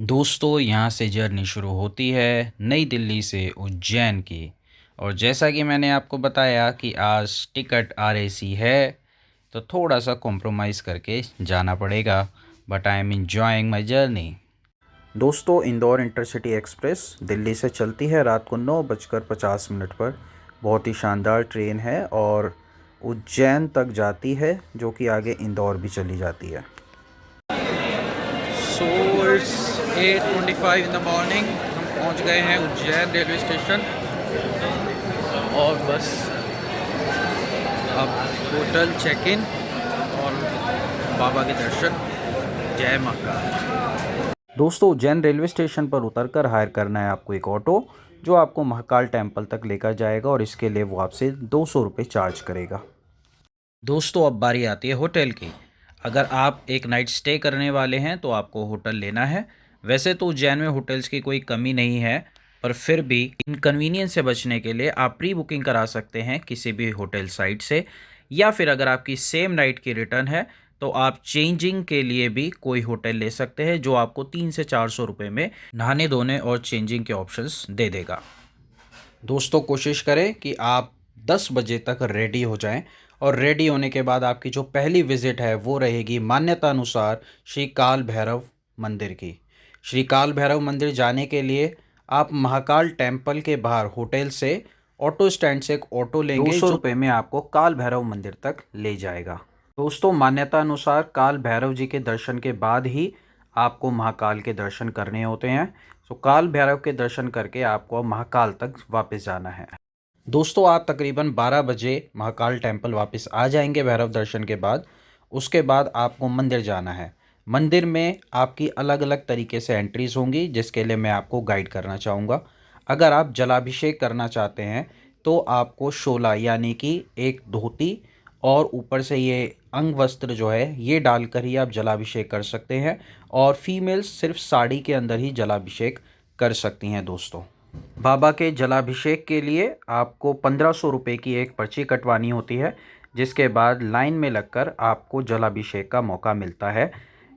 दोस्तों यहाँ से जर्नी शुरू होती है नई दिल्ली से उज्जैन की। और जैसा कि मैंने आपको बताया कि आज टिकट आरएसी है, तो थोड़ा सा कॉम्प्रोमाइज़ करके जाना पड़ेगा, but I am enjoying my journey. दोस्तों, इंदौर इंटरसिटी एक्सप्रेस दिल्ली से चलती है रात को 9:50 पर। बहुत ही शानदार ट्रेन है और उज्जैन तक जाती है, जो कि आगे इंदौर भी चली जाती है। So it's 8:25 in the morning. हम पहुंच गए हैं उज्जैन रेलवे स्टेशन और बस अब होटल चेक इन और बाबा के दर्शन। जय महाकाल। दोस्तों, उज्जैन रेलवे स्टेशन पर उतरकर हायर करना है आपको एक ऑटो, जो आपको महाकाल टेम्पल तक लेकर जाएगा और इसके लिए वो आपसे 200 रुपये चार्ज करेगा। दोस्तों, अब बारी आती है होटल की। अगर आप एक नाइट स्टे करने वाले हैं तो आपको होटल लेना है। वैसे तो उज्जैन में होटल्स की कोई कमी नहीं है, पर फिर भी इनकन्वीनियंस से बचने के लिए आप प्री बुकिंग करा सकते हैं किसी भी होटल साइट से, या फिर अगर आपकी सेम नाइट की रिटर्न है तो आप चेंजिंग के लिए भी कोई होटल ले सकते हैं, जो आपको 300 से 400 रुपये में नहाने धोने और चेंजिंग के ऑप्शंस दे देगा। दोस्तों, कोशिश करें कि आप 10 बजे तक रेडी हो जाएं, और रेडी होने के बाद आपकी जो पहली विज़िट है वो रहेगी मान्यता अनुसार श्री काल भैरव मंदिर की। श्री काल भैरव मंदिर जाने के लिए आप महाकाल टेम्पल के बाहर होटल से ऑटो स्टैंड से एक ऑटो लेंगे, 200 रुपये में आपको काल भैरव मंदिर तक ले जाएगा। दोस्तों, मान्यता अनुसार काल भैरव जी के दर्शन के बाद ही आपको महाकाल के दर्शन करने होते हैं। तो काल भैरव के दर्शन करके आपको महाकाल तक वापस जाना है। दोस्तों, आप तकरीबन 12 बजे महाकाल टेम्पल वापस आ जाएंगे भैरव दर्शन के बाद। उसके बाद आपको मंदिर जाना है। मंदिर में आपकी अलग अलग तरीके से एंट्रीज होंगी, जिसके लिए मैं आपको गाइड करना चाहूँगा। अगर आप जलाभिषेक करना चाहते हैं तो आपको शोला यानी कि एक धोती और ऊपर से ये अंग वस्त्र जो है ये डालकर ही आप जलाभिषेक कर सकते हैं, और फीमेल्स सिर्फ साड़ी के अंदर ही जलाभिषेक कर सकती हैं। दोस्तों, बाबा के जलाभिषेक के लिए आपको 1500 रुपये की एक पर्ची कटवानी होती है, जिसके बाद लाइन में लगकर आपको जलाभिषेक का मौका मिलता है।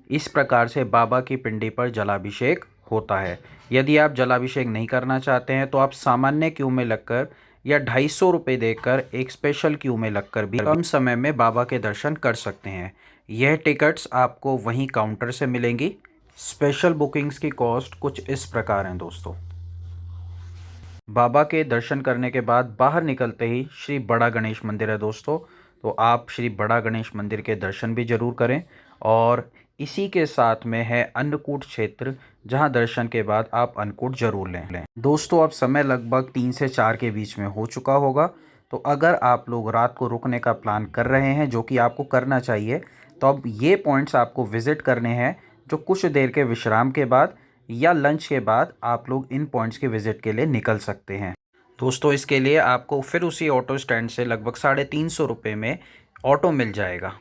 इस प्रकार से बाबा की पिंडी पर जलाभिषेक होता है। यदि आप जलाभिषेक नहीं करना चाहते हैं तो आप सामान्य क्यू में लगकर या 250 रुपये देकर एक स्पेशल क्यू में लगकर भी कम समय में बाबा के दर्शन कर सकते हैं। यह टिकट्स आपको वहीं काउंटर से मिलेंगी। स्पेशल बुकिंग्स की कॉस्ट कुछ इस प्रकार हैं। दोस्तों, बाबा के दर्शन करने के बाद बाहर निकलते ही श्री बड़ा गणेश मंदिर है। दोस्तों, तो आप श्री बड़ा गणेश मंदिर के दर्शन भी ज़रूर करें। और इसी के साथ में है अन्नकूट क्षेत्र, जहां दर्शन के बाद आप अन्नकूट जरूर लें। दोस्तों, अब समय लगभग 3 से 4 के बीच में हो चुका होगा। तो अगर आप लोग रात को रुकने का प्लान कर रहे हैं, जो कि आपको करना चाहिए, तो अब ये पॉइंट्स आपको विज़िट करने हैं, जो कुछ देर के विश्राम के बाद या लंच के बाद आप लोग इन पॉइंट्स के विज़िट के लिए निकल सकते हैं। दोस्तों, इसके लिए आपको फिर उसी ऑटो स्टैंड से लगभग 350 रुपये में ऑटो मिल जाएगा।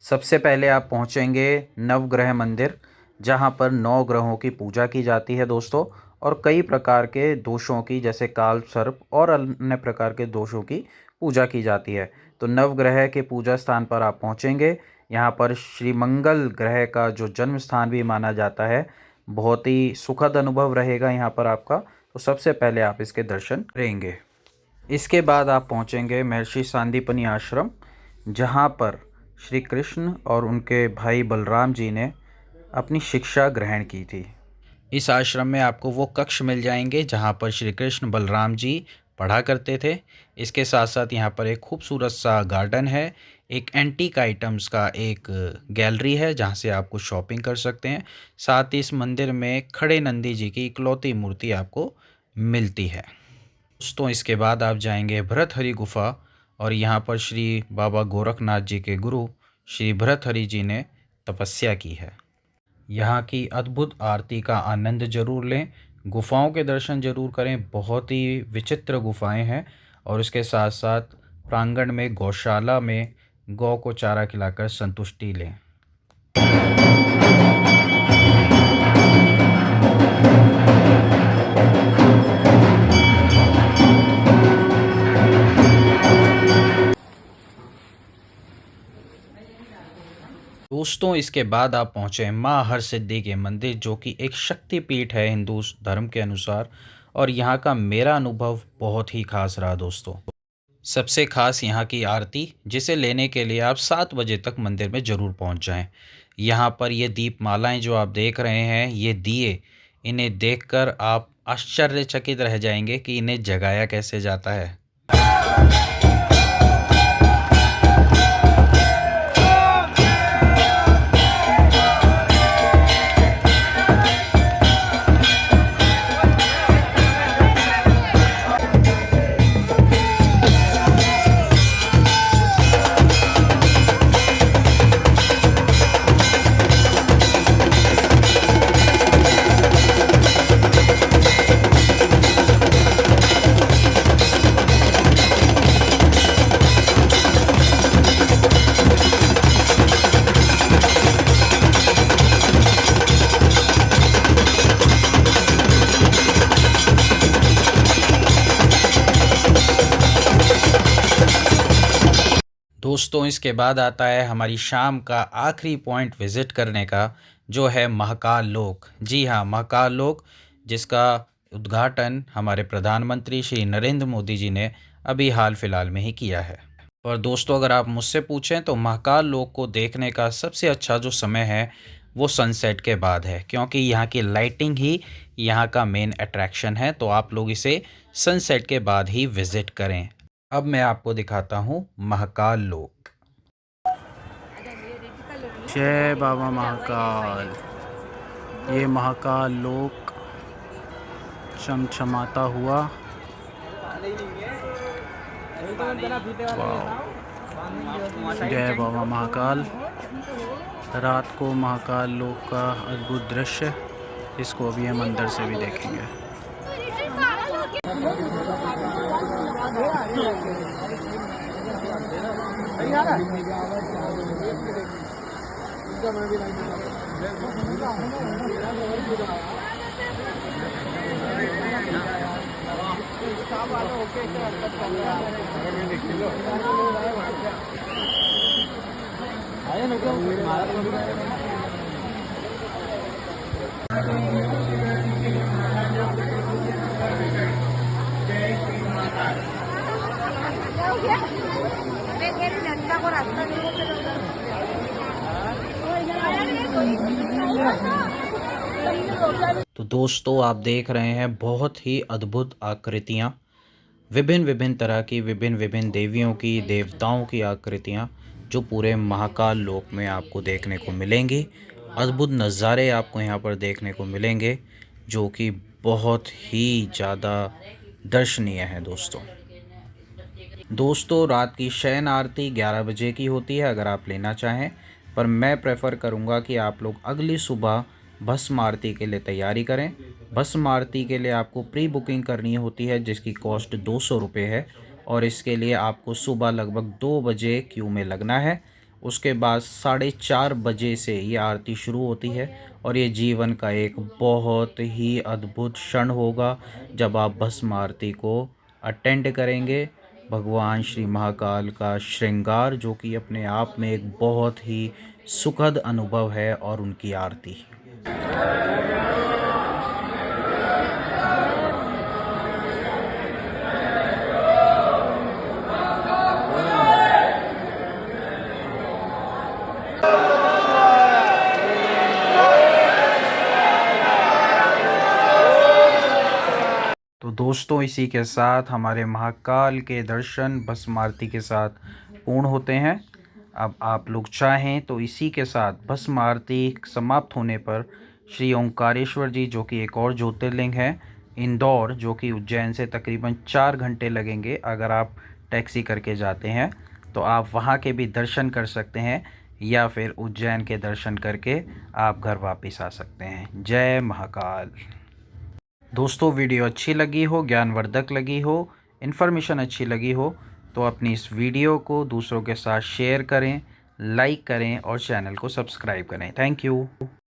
सबसे पहले आप पहुंचेंगे नवग्रह मंदिर, जहां पर 9 ग्रहों की पूजा की जाती है। दोस्तों, और कई प्रकार के दोषों की, जैसे काल सर्प और अन्य प्रकार के दोषों की पूजा की जाती है। तो नवग्रह के पूजा स्थान पर आप पहुंचेंगे। यहाँ पर श्री मंगल ग्रह का जो जन्म स्थान भी माना जाता है। बहुत ही सुखद अनुभव रहेगा यहाँ पर आपका। तो सबसे पहले आप इसके दर्शन करेंगे। इसके बाद आप पहुँचेंगे महर्षि सांदीपनि आश्रम, जहाँ पर श्री कृष्ण और उनके भाई बलराम जी ने अपनी शिक्षा ग्रहण की थी। इस आश्रम में आपको वो कक्ष मिल जाएंगे जहाँ पर श्री कृष्ण बलराम जी पढ़ा करते थे। इसके साथ साथ यहाँ पर एक खूबसूरत सा गार्डन है, एक एंटीक आइटम्स का एक गैलरी है जहाँ से आपको शॉपिंग कर सकते हैं। साथ ही इस मंदिर में खड़े नंदी जी की इकलौती मूर्ति आपको मिलती है। दोस्तों, इसके बाद आप जाएंगे भरतहरि गुफा, और यहाँ पर श्री बाबा गोरखनाथ जी के गुरु श्री भरतहरि जी ने तपस्या की है। यहाँ की अद्भुत आरती का आनंद जरूर लें, गुफाओं के दर्शन जरूर करें। बहुत ही विचित्र गुफाएं हैं। और इसके साथ साथ प्रांगण में गौशाला में गौ को चारा खिलाकर संतुष्टि लें। दोस्तों इसके बाद आप पहुँचे माँ हरसिद्धि के मंदिर, जो कि एक शक्तिपीठ है हिंदू धर्म के अनुसार, और यहाँ का मेरा अनुभव बहुत ही खास रहा दोस्तों। सबसे खास यहाँ की आरती, जिसे लेने के लिए आप 7 बजे तक मंदिर में ज़रूर पहुँच जाएं। यहाँ पर ये दीपमालाएं जो आप देख रहे हैं, ये दिए, इन्हें देखकर आप आश्चर्यचकित रह जाएंगे कि इन्हें जगाया कैसे जाता है। दोस्तों इसके बाद आता है हमारी शाम का आखिरी पॉइंट विज़िट करने का, जो है महाकाल लोक। जी हाँ, महाकाल लोक, जिसका उद्घाटन हमारे प्रधानमंत्री श्री नरेंद्र मोदी जी ने अभी हाल फिलहाल में ही किया है। और दोस्तों अगर आप मुझसे पूछें तो महाकाल लोक को देखने का सबसे अच्छा जो समय है वो सनसेट के बाद है, क्योंकि यहाँ की लाइटिंग ही यहाँ का मेन अट्रैक्शन है। तो आप लोग इसे सनसेट के बाद ही विज़िट करें। अब मैं आपको दिखाता हूँ महाकाल लोक। जय बाबा महाकाल। ये महाकाल लोक चमचमाता हुआ, जय बाबा महाकाल। रात को महाकाल लोक का अद्भुत दृश्य, इसको अभी हम अंदर से भी देखेंगे। तो दोस्तों आप देख रहे हैं बहुत ही अद्भुत आकृतियाँ, विभिन्न विभिन्न तरह की, विभिन्न विभिन्न देवियों की, देवताओं की आकृतियाँ जो पूरे महाकाल लोक में आपको देखने को मिलेंगी। अद्भुत नज़ारे आपको यहाँ पर देखने को मिलेंगे, जो कि बहुत ही ज़्यादा दर्शनीय है दोस्तों रात की शयन आरती 11 बजे की होती है अगर आप लेना चाहें, पर मैं प्रेफर करूंगा कि आप लोग अगली सुबह भस्म आरती के लिए तैयारी करें। भस्म आरती के लिए आपको प्री बुकिंग करनी होती है, जिसकी कॉस्ट 200 रुपये है, और इसके लिए आपको सुबह लगभग 2 बजे क्यू में लगना है। उसके बाद 4:30 बजे से ये आरती शुरू होती है, और ये जीवन का एक बहुत ही अद्भुत क्षण होगा जब आप भस्म आरती को अटेंड करेंगे। भगवान श्री महाकाल का श्रृंगार, जो कि अपने आप में एक बहुत ही सुखद अनुभव है, और उनकी आरती। तो दोस्तों इसी के साथ हमारे महाकाल के दर्शन भस्म आरती के साथ पूर्ण होते हैं। अब आप लोग चाहें तो इसी के साथ भस्म आरती समाप्त होने पर श्री ओंकारेश्वर जी, जो कि एक और ज्योतिर्लिंग है, इंदौर, जो कि उज्जैन से तकरीबन 4 घंटे लगेंगे अगर आप टैक्सी करके जाते हैं, तो आप वहां के भी दर्शन कर सकते हैं, या फिर उज्जैन के दर्शन करके आप घर वापस आ सकते हैं। जय महाकाल। दोस्तों वीडियो अच्छी लगी हो, ज्ञानवर्धक लगी हो, इन्फॉर्मेशन अच्छी लगी हो, तो अपनी इस वीडियो को दूसरों के साथ शेयर करें, लाइक करें और चैनल को सब्सक्राइब करें। Thank you.